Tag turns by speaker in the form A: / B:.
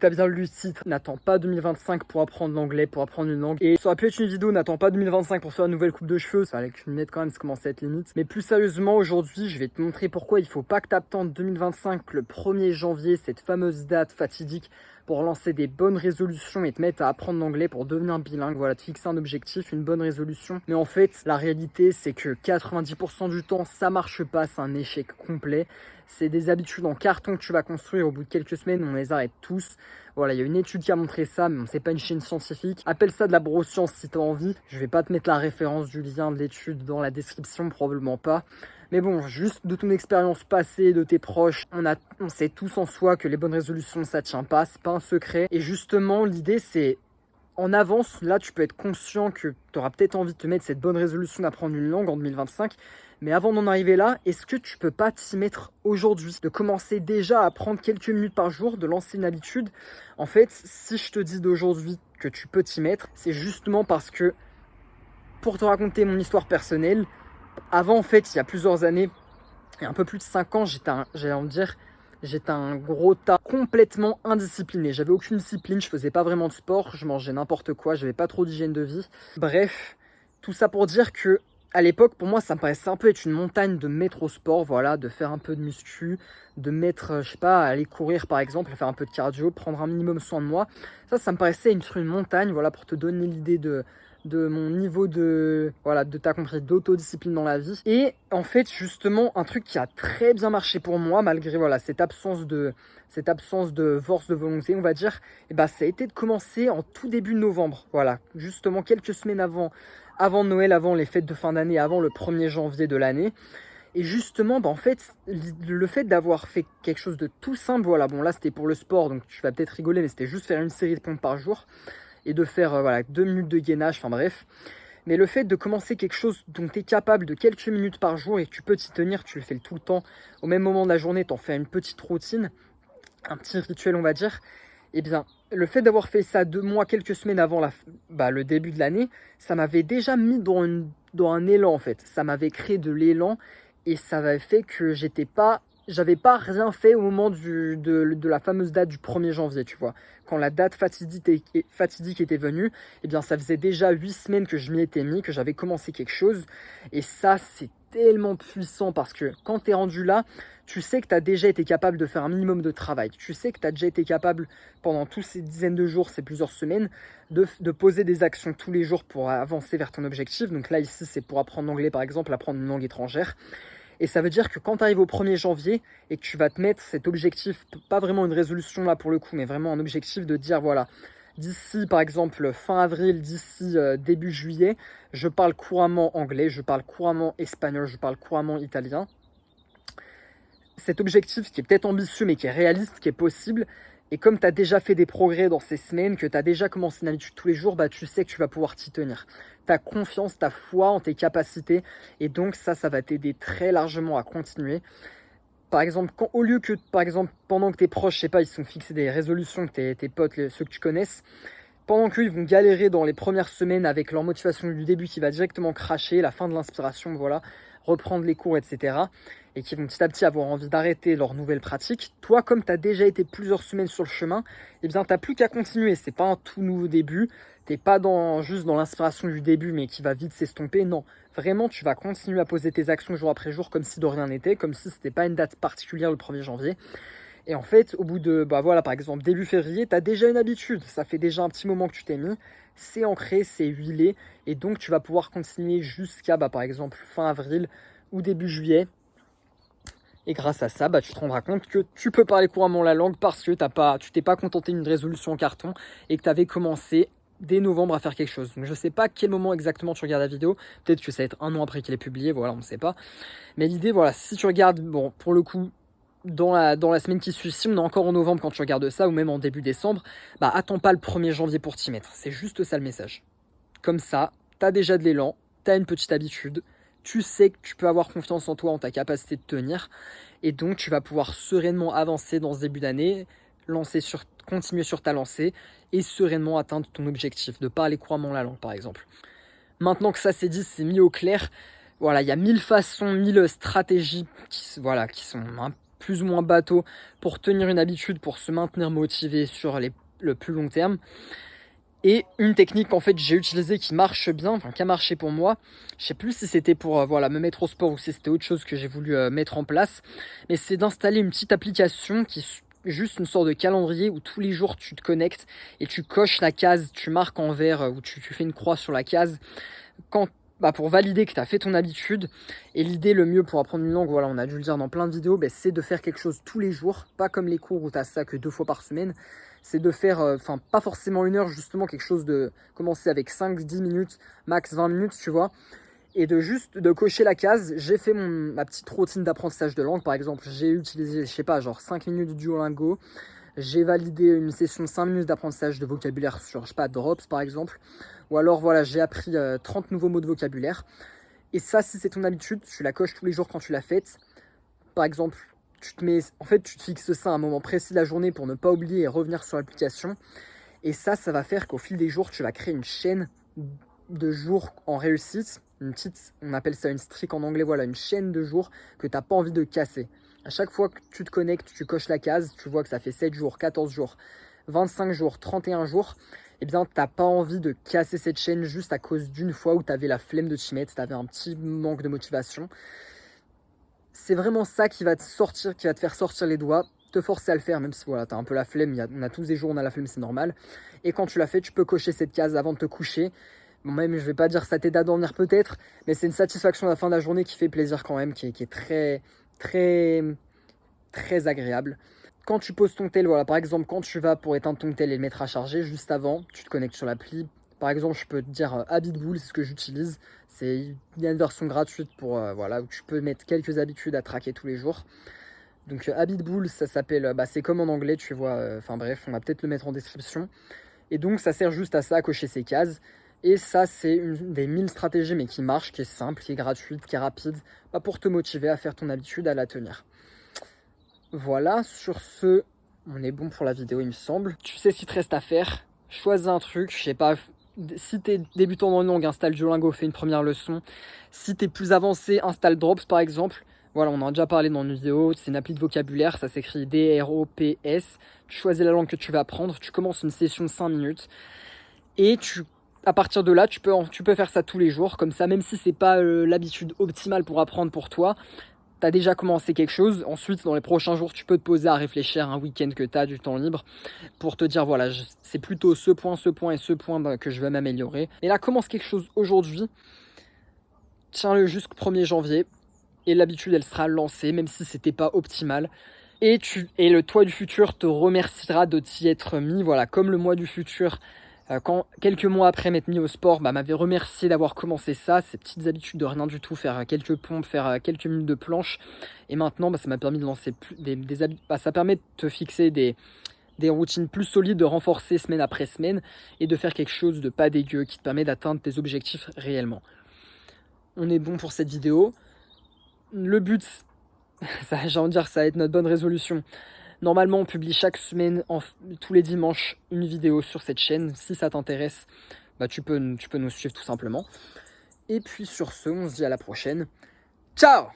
A: T'as bien lu le titre, n'attends pas 2025 pour apprendre l'anglais, pour apprendre une langue. Et ça aurait pu être une vidéo, n'attends pas 2025 pour faire une nouvelle coupe de cheveux. Ça avec une lunette quand même, ça commence à être limite. Mais plus sérieusement, aujourd'hui, je vais te montrer pourquoi il faut pas que t'attendes 2025, le 1er janvier, cette fameuse date fatidique, pour lancer des bonnes résolutions et te mettre à apprendre l'anglais pour devenir bilingue. Voilà, te fixer un objectif, une bonne résolution. Mais en fait, la réalité, c'est que 90% du temps, ça marche pas, c'est un échec complet. C'est des habitudes en carton que tu vas construire au bout de quelques semaines, on les arrête tous. Voilà, il y a une étude qui a montré ça, mais c'est pas une chaîne scientifique. Appelle ça de la broscience si tu as envie. Je vais pas te mettre la référence du lien de l'étude dans la description, probablement pas. Mais bon, juste de ton expérience passée, de tes proches, on sait tous en soi que les bonnes résolutions, ça tient pas, c'est pas un secret. Et justement, l'idée, c'est en avance, là, tu peux être conscient que tu auras peut-être envie de te mettre cette bonne résolution d'apprendre une langue en 2025. Mais avant d'en arriver là, est-ce que tu peux pas t'y mettre aujourd'hui? De commencer déjà à apprendre quelques minutes par jour, de lancer une habitude. En fait, si je te dis d'aujourd'hui que tu peux t'y mettre, c'est justement parce que, pour te raconter mon histoire personnelle, avant, en fait, il y a plusieurs années, il y a un peu plus de 5 ans, j'étais un gros tas complètement indiscipliné. J'avais aucune discipline, je faisais pas vraiment de sport, je mangeais n'importe quoi, j'avais pas trop d'hygiène de vie. Bref, tout ça pour dire que à l'époque, pour moi, ça me paraissait un peu être une montagne de me mettre au sport, voilà, de faire un peu de muscu, de mettre, je sais pas, aller courir par exemple, faire un peu de cardio, prendre un minimum soin de moi. Ça me paraissait être une montagne, voilà, pour te donner l'idée de mon niveau de, voilà, de t'as compris, d'autodiscipline dans la vie. Et en fait, justement, un truc qui a très bien marché pour moi, malgré, voilà, cette absence de force de volonté, on va dire, et bah, ça a été de commencer en tout début novembre, voilà, justement quelques semaines avant Noël, avant les fêtes de fin d'année, avant le 1er janvier de l'année. Et justement, bah en fait, le fait d'avoir fait quelque chose de tout simple, voilà, bon là c'était pour le sport, donc tu vas peut-être rigoler, mais c'était juste faire une série de pompes par jour et de faire voilà, 2 minutes de gainage, enfin bref. Mais le fait de commencer quelque chose dont tu es capable de quelques minutes par jour et que tu peux t'y tenir, tu le fais tout le temps, au même moment de la journée, tu en fais une petite routine, un petit rituel on va dire, eh bien, le fait d'avoir fait ça 2 mois, quelques semaines avant le début de l'année, ça m'avait déjà mis dans un élan en fait. Ça m'avait créé de l'élan et ça avait fait que j'avais pas rien fait au moment de la fameuse date du 1er janvier, tu vois. Quand la date fatidique était venue, eh bien, ça faisait déjà 8 semaines que je m'y étais mis, que j'avais commencé quelque chose. Et ça, c'est tellement puissant parce que quand tu es rendu là, tu sais que tu as déjà été capable de faire un minimum de travail. Tu sais que tu as déjà été capable, pendant tous ces dizaines de jours, ces plusieurs semaines, de poser des actions tous les jours pour avancer vers ton objectif. Donc là, ici, c'est pour apprendre l'anglais, par exemple, apprendre une langue étrangère. Et ça veut dire que quand tu arrives au 1er janvier et que tu vas te mettre cet objectif, pas vraiment une résolution là pour le coup, mais vraiment un objectif de dire voilà, d'ici par exemple fin avril, d'ici début juillet, je parle couramment anglais, je parle couramment espagnol, je parle couramment italien. Cet objectif qui est peut-être ambitieux mais qui est réaliste, qui est possible, et comme tu as déjà fait des progrès dans ces semaines, que tu as déjà commencé une habitude tous les jours, bah, tu sais que tu vas pouvoir t'y tenir. Tu as confiance, tu as foi en tes capacités, et donc ça va t'aider très largement à continuer. Par exemple, au lieu que, par exemple, pendant que tes proches, je sais pas, ils se sont fixés des résolutions, que tes potes, ceux que tu connaisses, pendant qu'eux, ils vont galérer dans les premières semaines avec leur motivation du début qui va directement cracher, la fin de l'inspiration, voilà, reprendre les cours, etc. Et qui vont petit à petit avoir envie d'arrêter leur nouvelle pratique. Toi, comme tu as déjà été plusieurs semaines sur le chemin, eh bien, tu n'as plus qu'à continuer. C'est pas un tout nouveau début. Tu n'es pas juste dans l'inspiration du début, mais qui va vite s'estomper. Non, vraiment, tu vas continuer à poser tes actions jour après jour comme si de rien n'était, comme si c'était pas une date particulière le 1er janvier. Et en fait, au bout de, bah voilà, par exemple, début février, tu as déjà une habitude. Ça fait déjà un petit moment que tu t'es mis. C'est ancré, c'est huilé. Et donc, tu vas pouvoir continuer jusqu'à, bah, par exemple, fin avril ou début juillet. Et grâce à ça, bah, tu te rendras compte que tu peux parler couramment la langue parce que tu t'es pas contenté d'une résolution en carton et que tu avais commencé dès novembre à faire quelque chose. Donc je sais pas à quel moment exactement tu regardes la vidéo. Peut-être que ça va être 1 an après qu'il est publié, voilà, on ne sait pas. Mais l'idée, voilà, si tu regardes, bon, pour le coup, dans la semaine qui suit, si on est encore en novembre quand tu regardes ça, ou même en début décembre, bah attends pas le 1er janvier pour t'y mettre. C'est juste ça le message. Comme ça, tu as déjà de l'élan, tu as une petite habitude, tu sais que tu peux avoir confiance en toi, en ta capacité de tenir, et donc tu vas pouvoir sereinement avancer dans ce début d'année, continuer sur ta lancée, et sereinement atteindre ton objectif, de parler couramment la langue par exemple. Maintenant que ça c'est dit, c'est mis au clair, voilà, il y a 1000 façons, 1000 stratégies qui sont plus ou moins bateau pour tenir une habitude, pour se maintenir motivé sur le plus long terme. Et une technique qu'en fait j'ai utilisée qui marche bien, enfin qui a marché pour moi, je sais plus si c'était pour voilà, me mettre au sport ou si c'était autre chose que j'ai voulu mettre en place, mais c'est d'installer une petite application qui est juste une sorte de calendrier où tous les jours tu te connectes et tu coches la case, tu marques en vert ou tu fais une croix sur la case quand, pour valider que tu as fait ton habitude. Et l'idée le mieux pour apprendre une langue, voilà, on a dû le dire dans plein de vidéos, c'est de faire quelque chose tous les jours, pas comme les cours où tu as ça que 2 fois par semaine. C'est de faire, pas forcément 1 heure, justement quelque chose de commencer avec 5-10 minutes, max 20 minutes, tu vois. Et de cocher la case, j'ai fait ma petite routine d'apprentissage de langue, par exemple, j'ai utilisé, je sais pas, genre 5 minutes de Duolingo, j'ai validé une session de 5 minutes d'apprentissage de vocabulaire sur, je sais pas, Drops par exemple, ou alors voilà, j'ai appris 30 nouveaux mots de vocabulaire. Et ça, si c'est ton habitude, tu la coches tous les jours quand tu l'as faite. Par exemple, tu te fixes ça à un moment précis de la journée pour ne pas oublier et revenir sur l'application. Et ça va faire qu'au fil des jours, tu vas créer une chaîne de jours en réussite. On appelle ça une streak en anglais, voilà, une chaîne de jours que tu n'as pas envie de casser. À chaque fois que tu te connectes, tu coches la case, tu vois que ça fait 7 jours, 14 jours, 25 jours, 31 jours. Eh bien, tu n'as pas envie de casser cette chaîne juste à cause d'une fois où tu avais la flemme de t'y mettre, tu avais un petit manque de motivation. C'est vraiment ça qui va te faire sortir les doigts, te forcer à le faire, même si voilà, tu as un peu la flemme, on a tous des jours où on a la flemme, c'est normal. Et quand tu l'as fait, tu peux cocher cette case avant de te coucher. Bon, même, je vais pas dire ça t'aide à dormir peut-être, mais c'est une satisfaction à la fin de la journée qui fait plaisir quand même, qui est très, très, très agréable. Quand tu poses ton tel, voilà, par exemple, quand tu vas pour éteindre ton tel et le mettre à charger, juste avant, tu te connectes sur l'appli. Par exemple, je peux te dire Habitbull, c'est ce que j'utilise. Il y a une version gratuite pour voilà, où tu peux mettre quelques habitudes à traquer tous les jours. Donc Habitbull, ça s'appelle, c'est comme en anglais, tu vois. Enfin bref, on va peut-être le mettre en description. Et donc ça sert juste à ça, à cocher ces cases. Et ça, c'est une des 1000 stratégies, mais qui marche, qui est simple, qui est gratuite, qui est rapide, pour te motiver à faire ton habitude, à la tenir. Voilà, sur ce, on est bon pour la vidéo, il me semble. Tu sais ce qu'il te reste à faire. Choisis un truc, je sais pas, si t'es débutant dans une langue, installe Duolingo, fais une première leçon. Si t'es plus avancé, installe Drops par exemple. Voilà, on en a déjà parlé dans une vidéo, c'est une appli de vocabulaire, ça s'écrit D-R-O-P-S. Tu choisis la langue que tu vas apprendre, tu commences une session de 5 minutes. Et à partir de là, tu peux faire ça tous les jours, comme ça, même si c'est pas l'habitude optimale pour apprendre pour toi, tu as déjà commencé quelque chose. Ensuite, dans les prochains jours, tu peux te poser à réfléchir un week-end que tu as du temps libre pour te dire, voilà, c'est plutôt ce point et ce point que je vais m'améliorer. Et là, commence quelque chose aujourd'hui. Tiens-le jusqu'au 1er janvier. Et l'habitude, elle sera lancée, même si c'était pas optimal. Et le toi du futur te remerciera de t'y être mis. Voilà, comme le moi du futur, quand quelques mois après m'être mis au sport, m'avait remercié d'avoir commencé ça, ces petites habitudes de rien du tout, faire quelques pompes, faire quelques minutes de planche. Et maintenant, ça m'a permis de lancer ça permet de te fixer des routines plus solides, de renforcer semaine après semaine et de faire quelque chose de pas dégueu qui te permet d'atteindre tes objectifs réellement. On est bon pour cette vidéo. Le but, j'ai envie de dire, ça va être notre bonne résolution. Normalement, on publie chaque semaine, tous les dimanches, une vidéo sur cette chaîne. Si ça t'intéresse, tu peux nous suivre tout simplement. Et puis sur ce, on se dit à la prochaine. Ciao!